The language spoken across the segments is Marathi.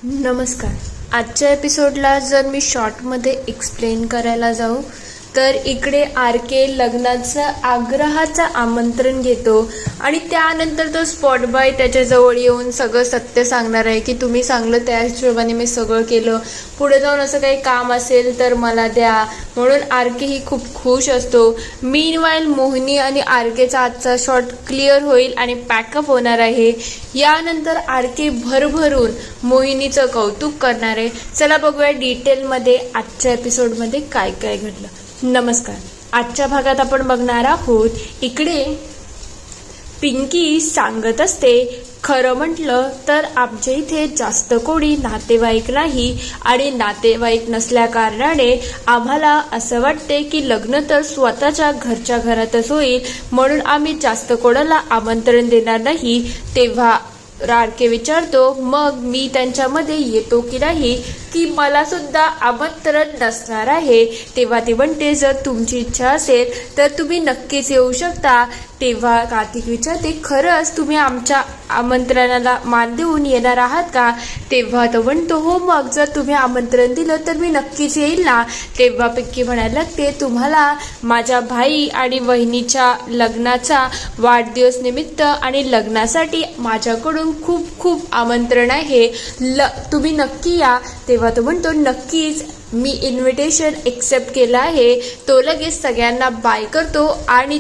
नमस्कार. आजच्या एपिसोडला जर मी शॉर्टमध्ये एक्सप्लेन करायला जाऊ तर इकडे आर के लग्नाचं आग्रहाचं आमंत्रण घेतो आणि त्यानंतर तो स्पॉट बॉय त्याच्याजवळ येऊन सगळं सत्य सांगणार आहे की तुम्ही सांगलं त्या हिशोबाने मी सगळं केलं, पुढे जाऊन असं काही काम असेल तर मला द्या, म्हणून आर के ही खूप खुश असतो. मीनवाईल मोहिनी आणि आर केचा आजचा शॉट क्लिअर होईल आणि पॅकअप होणार आहे. यानंतर आर के भरभरून मोहिनीचं कौतुक करणार आहे. चला बघूया डिटेलमध्ये आजच्या एपिसोडमध्ये काय काय घडलं. नमस्कार. आजच्या भागात आपण बघणार आहोत इकडे पिंकी सांगत असते, खरं म्हटलं तर आमच्या इथे जास्त कोणी नातेवाईक नाही आणि नातेवाईक नसल्या कारणाने आम्हाला असं वाटते की लग्न तर स्वतःच्या घरच्या घरातच होईल, म्हणून आम्ही जास्त कोणाला आमंत्रण देणार नाही. तेव्हा आर के विचारतो, मग मी त्यांच्यामध्ये येतो की नाही, की मला सुद्धा आमंत्रण नसणार आहे. तेव्हा ती म्हणते, जर तुमची इच्छा असेल तर तुम्ही नक्कीच येऊ शकता. तेव्हा कार्तिक विचारते, खरंच तुम्ही आमच्या आमंत्रणाला मान देऊन येणार आहात का? तेव्हा तो म्हणतो, हो, मग जर तुम्ही आमंत्रण दिलं तर मी नक्कीच येईल ना. तेव्हा पिंकी म्हणायला लागते, तुम्हाला माझ्या भाई आणि वहिनीच्या लग्नाचा वाढदिवस निमित्त आणि लग्नासाठी माझ्याकडून खूप खूप आमंत्रण आहे, तुम्ही नक्की या. तेव्हा तो म्हणतो, नक्कीच मी इन्व्हिटेशन एक्सेप्ट केलं आहे. तो लगेच सगळ्यांना बाय करतो आणि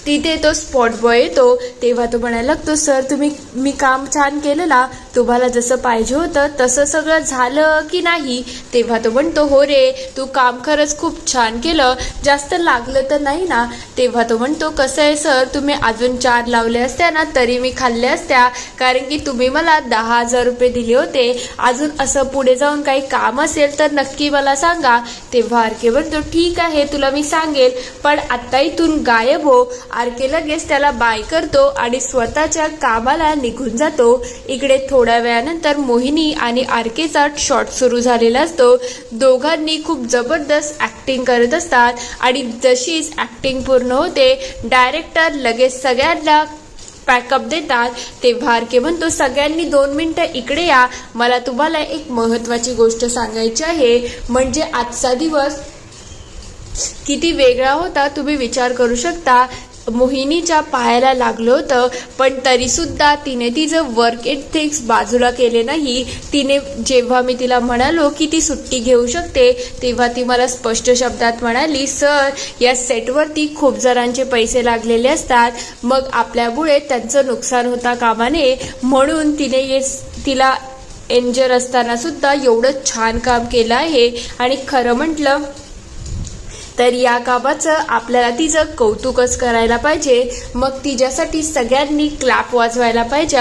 तिथे तो स्पॉट बॉय येतो. तेव्हा तो म्हणायला लागतो, सर मी काम छान केलं ना, तुम्हाला जसं पाहिजे होतं तसं सगळं झालं की नाही? तेव्हा तो म्हणतो, हो रे, तू काम खरंच खूप छान केलं, जास्त लागलं तर नाही ना? तेव्हा तो म्हणतो, कसं आहे सर, तुम्ही अजून 4 लावले असत्या ना तरी मी खाल्ल्या असत्या, कारण की तुम्ही मला 10,000 रुपये दिले होते. अजून असं पुढे जाऊन काही काम असेल तर नक्की मला सांगा. तेव्हा आर के म्हणतो, ठीक आहे, तुला मी सांगेल, पण आत्ता इथून गायब हो. आर के लगेच त्याला बाय करतो आणि स्वतःच्या कामाला निघून जातो. इकडे थोड्या वेळानंतर मोहिनी आणि आर केचा शॉट सुरू झालेला असतो. दोघांनी खूप जबरदस्त ऍक्टिंग करत असतात आणि जशीच ऍक्टिंग पूर्ण होते डायरेक्टर लगेच सगळ्यांना पॅकअप देतात. तेव्हा आर के म्हणतो, सगळ्यांनी 2 मिनिटं इकडे या, मला तुम्हाला एक महत्त्वाची गोष्ट सांगायची आहे. म्हणजे आजचा दिवस किती वेगळा होता तुम्ही विचार करू शकता. मोहिनीच्या पायाला लागलं होतं, पण तरीसुद्धा तिने तिचं वर्क एथिक्स बाजूला केले नाही. तिने जेव्हा मी तिला म्हणालो की ती सुट्टी घेऊ शकते तेव्हा ती मला स्पष्ट शब्दात म्हणाली, सर, या सेटवरती खूप जणांचे पैसे लागलेले असतात, मग आपल्यामुळे त्यांचं नुकसान होता कामा नये, म्हणून तिला एंजर असताना सुद्धा एवढं छान काम केलं आहे आणि खरं म्हटलं तर या कामाचं आपल्याला तिचं कौतुकच करायला पाहिजे. मग तिच्यासाठी सगळ्यांनी क्लॅप वाजवायला पाहिजे.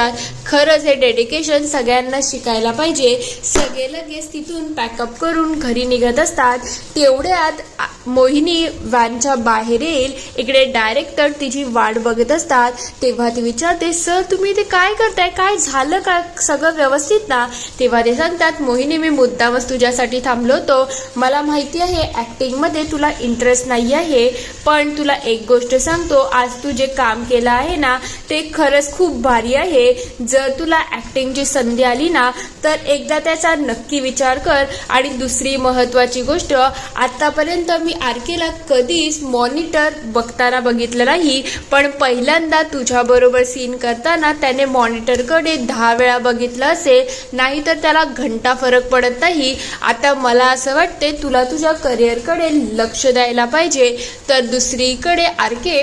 खरंच हे डेडिकेशन सगळ्यांना शिकायला पाहिजे. सगळे लगेच तिथून पॅकअप करून घरी निघत असतात. तेवढ्यात मोहिनी व्हॅनच्या बाहेर येईल. इकडे डायरेक्टर तिची वाट बघत असतात. तेव्हा ती विचारते, सर, तुम्ही ते काय करताय, काय झालं का, सगळं व्यवस्थित ना? तेव्हा ते सांगतात, मोहिनी, मी मुद्दामच तुझ्यासाठी थांबलो होतो. मला माहिती आहे ऍक्टिंगमध्ये तुला इंटरेस्ट नाही आहे, पण तुला एक गोष्ट सांगतो, आज तू जे काम केलं आहे ना ते खरंच खूप भारी आहे. जर तुला ऍक्टिंगची संधी आली ना तर एकदा त्याचा नक्की विचार कर. आणि दुसरी महत्त्वाची गोष्ट, आतापर्यंत मी आर केला कधीच मॉनिटर बघताना बघितलं नाही, पण पहिल्यांदा तुझ्याबरोबर सीन करताना त्याने मॉनिटरकडे 10 वेळा बघितलं असेल, नाहीतर त्याला घंटा फरक पडत नाही. आता मला असं वाटते तुला तुझ्या करिअरकडे लक्ष द्यायला पाहिजे. तर दुसरीकडे आर के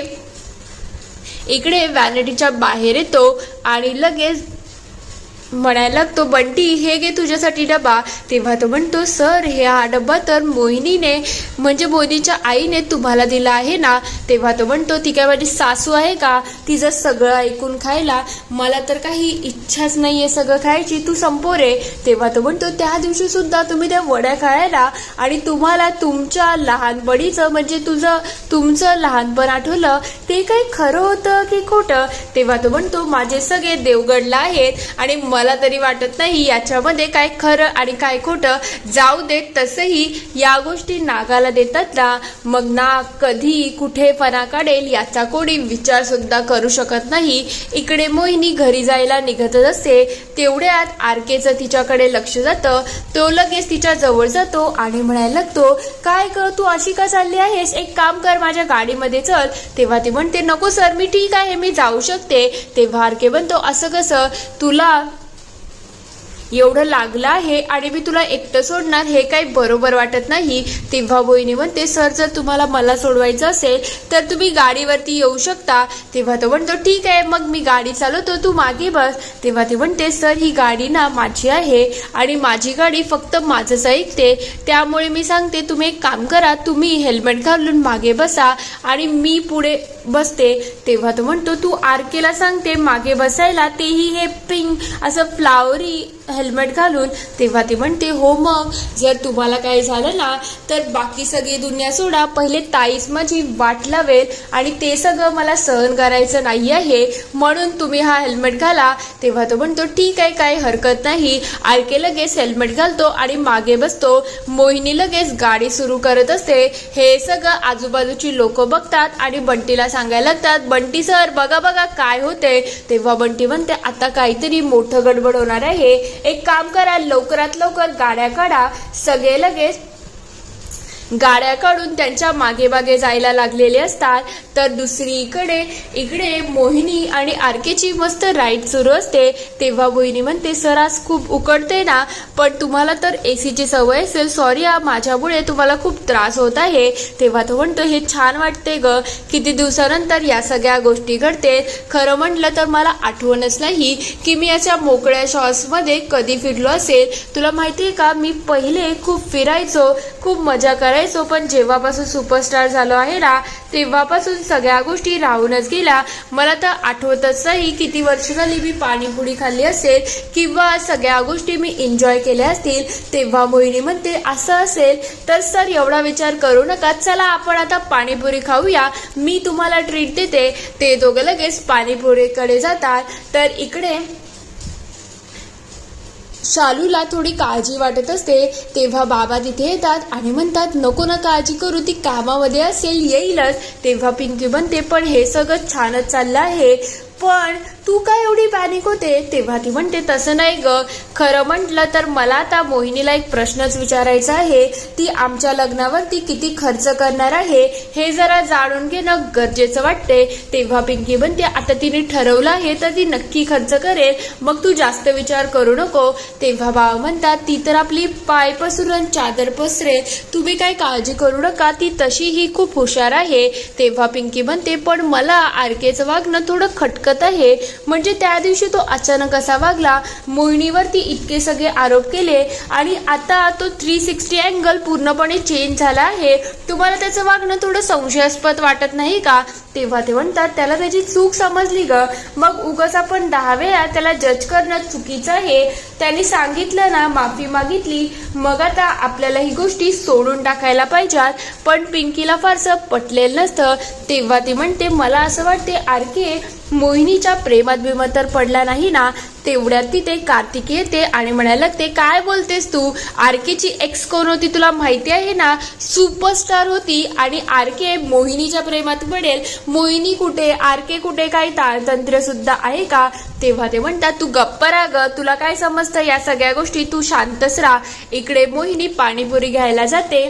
इकडे व्हॅनिटीच्या बाहेर येतो आणि लगेच म्हणायला लागतो, बंटी, हे घे तुझ्यासाठी डबा. तेव्हा तो म्हणतो, सर, हा डबा तर मोहिनीने म्हणजे मोहिनीच्या आईने तुम्हाला दिला आहे ना? तेव्हा तो म्हणतो, ती काय माझी सासू आहे का तिचं सगळं ऐकून खायला? मला तर काही इच्छाच नाहीये सगळं खायची, तू संपव रे. तेव्हा तो म्हणतो, त्या दिवशी सुद्धा तुम्ही त्या वड्या खायला आणि तुम्हाला तुमच्या लहानपणीचं म्हणजे तुमचं लहानपण आठवलं, ते काही खरं होतं की खोटं? तेव्हा तो म्हणतो, माझे सगळे देवगडला आहेत आणि मला तरी वाटत नाही याच्यामध्ये काय खरं आणि काय खोटं. जाऊ देत, तसंही या गोष्टी नागाला देतात ना, मग नाग कधी कुठे फणा काढेल याचा कोणी विचार सुद्धा करू शकत नाही. इकडे मोहिनी घरी जायला निघतच असते. तेवढ्यात आरकेचं तिच्याकडे लक्ष जातं. तो लगेच तिच्या जवळ जातो आणि म्हणायला लागतो, काय ग तू अशी का चालली आहेस, एक काम कर माझ्या गाडीमध्ये चल. तेव्हा ती म्हणते, नको सर मी ठीक आहे, मी जाऊ शकते. तेव्हा आरके म्हणतो, असं कसं, तुला एवढं लागलं आहे आणि मी तुला एकटं सोडणार हे काही बरोबर वाटत नाही. तेव्हा मोहिनी म्हणते, सर जर तुम्हाला मला सोडवायचं असेल तर तुम्ही गाडीवरती येऊ शकता. तेव्हा तो म्हणतो, ठीक आहे मग मी गाडी चालवतो, तू मागे बस. तेव्हा ती म्हणते, सर ही गाडी ना माझी आहे आणि माझी गाडी फक्त माझंच ऐकते, त्यामुळे मी सांगते तुम्ही एक काम करा, तुम्ही हेल्मेट घालून मागे बसा आणि मी पुढे बसते. तेव्हा तो म्हणतो, तू आरकेला सांगते मागे बसायला, तेही हे पिंक असं फ्लावरी हेल्मेट घालून. तेव्हा ती म्हणते, हो मग जर तुम्हाला काय झालं ना तर बाकी सगळी दुनिया सोडा, पहिले ताईच माझी वाट लावेल आणि ते सगळं मला सहन करायचं नाही आहे, म्हणून तुम्ही हा हेल्मेट घाला. तेव्हा तो म्हणतो, ठीक आहे काही हरकत नाही. आरके लगेच हेल्मेट घालतो आणि मागे बसतो. मोहिनी लगेच गाडी सुरू करत असते. हे सगळं आजूबाजूची लोक बघतात आणि बंटीला सांगायला लागतात, बंटी सर बघा बघा काय होते. तेव्हा बंटी म्हणते, आता काहीतरी मोठं गडबड होणार आहे, एक काम करा लवकरात लवकर गाड्या काढा. सगळे लगेच गाड्या काढून त्यांच्या मागे मागे जायला लागलेले असतात. तर दुसरीकडे इकडे मोहिनी आणि आरकेची मस्त राईड सुरू असते. तेव्हा मोहिनी म्हणते, सर आज खूप उकडते ना, पण तुम्हाला तर एसीची सवय असेल, सॉरी माझ्यामुळे तुम्हाला खूप त्रास होत आहे. तेव्हा तो म्हणतो, हे छान वाटते ग, किती दिवसानंतर या सगळ्या गोष्टी घडते. खरं म्हटलं तर मला आठवणच नाही की मी याच्या मोकळ्या शॉर्ट्समध्ये कधी फिरलो असेल. तुला माहिती आहे का, मी पहिले खूप फिरायचो, खूप मजा करायचो, पण जेव्हापासून सुपरस्टार झालो आहे ना तेव्हापासून सगळ्या गोष्टी राहूनच गेल्या. मला तर आठवतच नाही किती वर्ष झाली मी पाणीपुरी खाल्ली असेल किंवा सगळ्या गोष्टी मी एन्जॉय केल्या असतील. तेव्हा मोहिनी म्हणते, असं असेल तर सर एवढा विचार करू नका, चला आपण आता पाणीपुरी खाऊया, मी तुम्हाला ट्रीट देते. ते दोघं लगेच पाणीपुरीकडे जातात. तर इकडे शालूला थोडी काळजी वाटत असते. तेव्हा बाबा तिथे येतात आणि म्हणतात, नको ना काळजी करू, ती कामामध्ये असेल, येईलच. तेव्हा पिंकी म्हणते, पण हे सगळं छानच चाललं आहे, पण तू काय एवढी पॅनिक होते. तेव्हा ती म्हणते, तसं नाही ग, खरं म्हटलं तर मला आता मोहिनीला एक प्रश्नच विचारायचा आहे, ती आमच्या लग्नावरती किती खर्च करणार आहे हे जरा जाणून घेणं गरजेचं वाटते. तेव्हा पिंकी म्हणते, आता तिने ठरवलं आहे तर ती नक्की खर्च करेल, मग तू जास्त विचार करू नको. तेव्हा बाबा म्हणतात, ती तर आपली पाय पसरून चादर पसरेल, तुम्ही काय काळजी करू नका, ती तशीही खूप हुशार आहे. तेव्हा पिंकी म्हणते, पण मला आरकेचं वागणं थोडं खटकत आहे, म्हणजे त्या दिवशी तो अचानक असा वागला, मोहिनीवरती इतके सगळे आरोप केले आणि आता तो 360 अँगल पूर्णपणे चेंज झाला आहे. तुम्हाला त्याचं वागणं थोडं संशयास्पद वाटत नाही का. तेव्हा ते म्हणतात, त्याला त्याची चूक समजली ग, मग उगाच आपण 10 वेळा त्याला जज करणं चुकीचं आहे. त्यांनी सांगितलं ना, माफी मागितली, मग आता आपल्याला ही गोष्टी सोडून टाकायला पाहिजेत. पण पिंकीला फारसं पटलेलं नसतं. तेव्हा ती म्हणते, मला असं वाटते आरके मोहिनीच्या प्रेमात बिमात तर पडला नाही ना. तेवढ्यात तिथे कार्तिकी येते आणि म्हणायला लागते, काय बोलतेस तू, आरकेची एक्स कोण होती तुला माहिती आहे ना, सुपरस्टार होती आणि आरके मोहिनीच्या प्रेमात पडेल. मोहिनी कुठे, आरके कुठे, काही ताळतंत्र सुद्धा आहे का. तेव्हा ते म्हणतात, तू गप्प राहा ग, तुला काय समजतं या सगळ्या गोष्टी, तू शांतच राहा. इकडे मोहिनी पाणीपुरी घ्यायला जाते.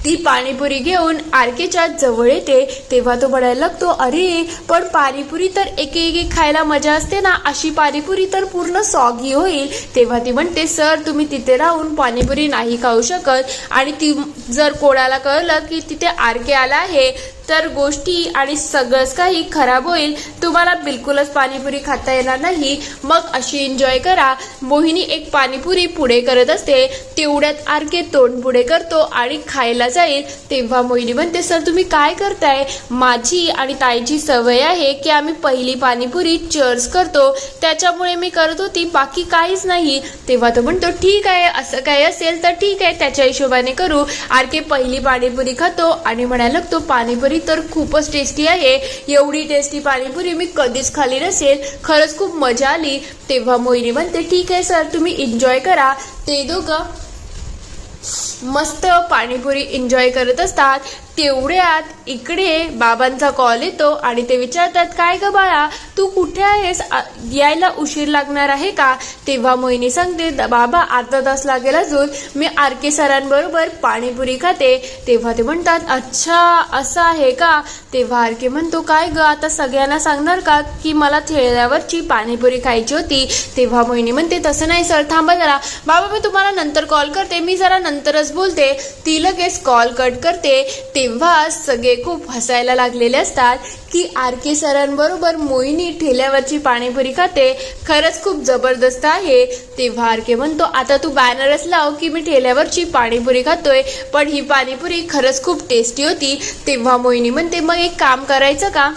ती पाणीपुरी घेऊन आरकेच्या जवळ येते. तेव्हा तो म्हणायला लागतो, अरे पण पाणीपुरी तर एक एक खायला मजा असते ना, अशी पाणीपुरी तर पूर्ण सॉगी होईल. तेव्हा ती म्हणते, सर तुम्ही तिथे राहून पाणीपुरी नाही खाऊ शकत आणि ती जर कोणाला कळलं की तिथे आरके आला आहे तर गोष्टी आणि सगळंच काही खराब होईल, तुम्हाला बिलकुलच पाणीपुरी खाता येणार नाही, मग अशी एन्जॉय करा. मोहिनी एक पाणीपुरी पुढे करत असते. तेवढ्यात आरके तोंड पुढे करतो आणि खायला जाईल. तेव्हा मोहिनी म्हणते, सर तुम्ही काय करताय, माझी आणि ताईची सवय आहे की आम्ही पहिली पाणीपुरी चर्च करतो, त्याच्यामुळे मी करत होती, बाकी काहीच नाही. तेव्हा तो म्हणतो, ठीक आहे असं काही असेल तर ठीक आहे, त्याच्या हिशोबाने करू. आरके पहिली पाणीपुरी खातो आणि म्हणायला लागतो, पाणीपुरी तर खूपच टेस्टी आहे. एवढी टेस्टी पाणीपुरी मी कधीच खाल्ली नसेल. खरंच खूप मजा आली. तेव्हा मोहिनी म्हणते ठीक आहे सर, तुम्ही एन्जॉय करा. ते दोघं मस्त पाणीपुरी एन्जॉय करत असतात. तेवढ्यात इकडे बाबांचा कॉल येतो आणि ते विचारतात काय ग बाळा, तू कुठे आहेस, यायला उशीर लागणार आहे का? तेव्हा मोहिनी सांगते बाबा अर्धा तास लागेल अजून, मी आरके सरांबरोबर पाणीपुरी खाते. तेव्हा ते म्हणतात अच्छा असं आहे का? तेव्हा आरके म्हणतो काय ग आता सगळ्यांना सांगणार का की मला ठेल्यावरची पाणीपुरी खायची होती? तेव्हा मोहिनी म्हणते तसं नाही सर, थांबा जरा बाबा, मी तुम्हाला नंतर कॉल करते, मी जरा नंतरच बोलते. ती लगेच कॉल कट करते. तेव्हा सगळे खूप हसायला लागलेले असतात की आरके सरांबरोबर मोहिनी ठेल्यावरची पाणीपुरी खाते, खरंच खूप जबरदस्त आहे. तेव्हा आरके म्हणतो आता तू बॅनरच लाव की मी ठेल्यावरची पाणीपुरी खातोय, पण ही पाणीपुरी खरंच खूप टेस्टी होती. तेव्हा मोहिनी म्हणते मग एक काम करायचं का,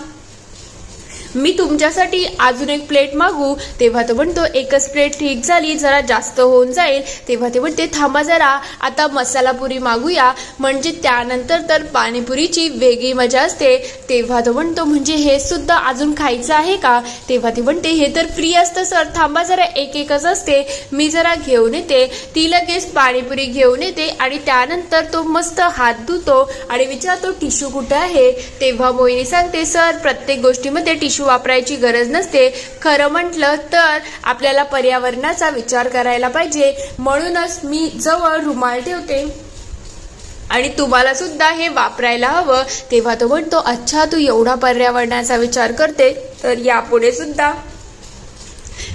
मी तुमच्यासाठी अजून एक प्लेट मागू? तेव्हा तो म्हणतो एकच प्लेट ठीक झाली, जरा जास्त होऊन जाईल. तेव्हा ते म्हणते थांबा जरा, आता मसाला पुरी मागूया, म्हणजे त्यानंतर तर पाणीपुरीची वेगळी मजा असते. तेव्हा तो म्हणतो म्हणजे हे सुद्धा अजून खायचं आहे का? तेव्हा ती म्हणते हे तर फ्री असतं सर, थांबा जरा, एक एकच असते, मी जरा घेऊन येते. ती लगेच पाणीपुरी घेऊन येते आणि त्यानंतर तो मस्त हात धुतो आणि विचारतो टिश्यू कुठे आहे? तेव्हा मोहिनी सांगते सर प्रत्येक गोष्टीमध्ये टिश्यू वापरायची गरज नसते, खरं म्हटलं तर आपल्याला पर्यावरणाचा विचार करायला पाहिजे, म्हणूनच मी जवळ रुमाल ठेवते आणि तुम्हाला सुद्धा हे वापरायला हवं. तेव्हा तो म्हणतो अच्छा तू एवढा पर्यावरणाचा विचार करते, तर यापुढे सुद्धा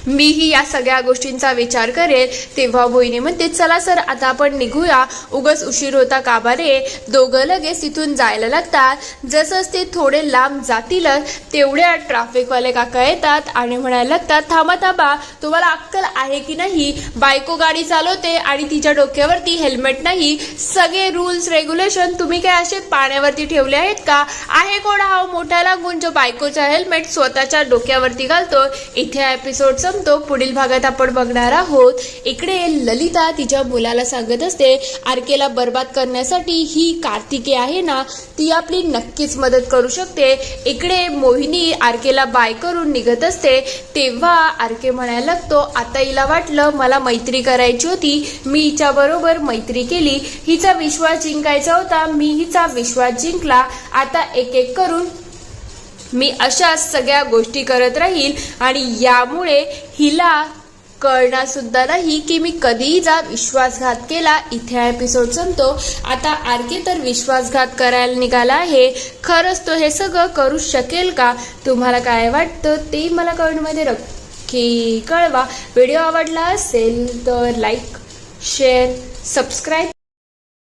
मीही या सगळ्या गोष्टींचा विचार करेल. तेव्हा मोहिनी म्हणते चला सर आता आपण निघूया, उगाच उशीर होता कामा रे. दोघं लगेच तिथून जायला लागतात. जसंच ते थोडे लांब जातील तेवढ्या ट्रॅफिकवाले काका येतात आणि म्हणायला लागतात थांबा थांबा, तुम्हाला अक्कल आहे की नाही? बायको गाडी चालवते आणि तिच्या डोक्यावरती हेल्मेट नाही. सगळे रूल्स रेग्युलेशन तुम्ही काय असे पाण्यावरती ठेवले आहेत का? आहे कोण हा मोठा लागून जो बायकोचा हेल्मेट स्वतःच्या डोक्यावरती घालतो? इथे एपिसोड संपतो. पुढील भागात आपण बघणार आहोत इकडे ललिता तिच्या मुलाला सांगत असते आरकेला बर्बाद करण्यासाठी ही कार्तिकी आहे ना, ती आपली नक्कीच मदत करू शकते. इकडे मोहिनी आरकेला बाय करून निघत असते. तेव्हा आरके म्हणायला लागतो आता हिला वाटलं मला मैत्री करायची होती, मी हिच्या बरोबर मैत्री केली, हिचा विश्वास जिंकायचा होता, मी हिचा विश्वास जिंकला. आता एक एक करून मी अशा सगळ्या गोष्टी करत राहील आणि यामुळे हिला कळणार सुद्धा नाही की मी कधीही जा विश्वासघात केला. इथे एपिसोड संपतो. आता आरके तर विश्वासघात करायला निघाला आहे. खरंच तो हे सगळं करू शकेल का? तुम्हाला काय वाटतं ते मला कमेंटमध्ये नक्की कळवा. व्हिडिओ आवडला असेल तर लाईक, शेअर, सबस्क्राईब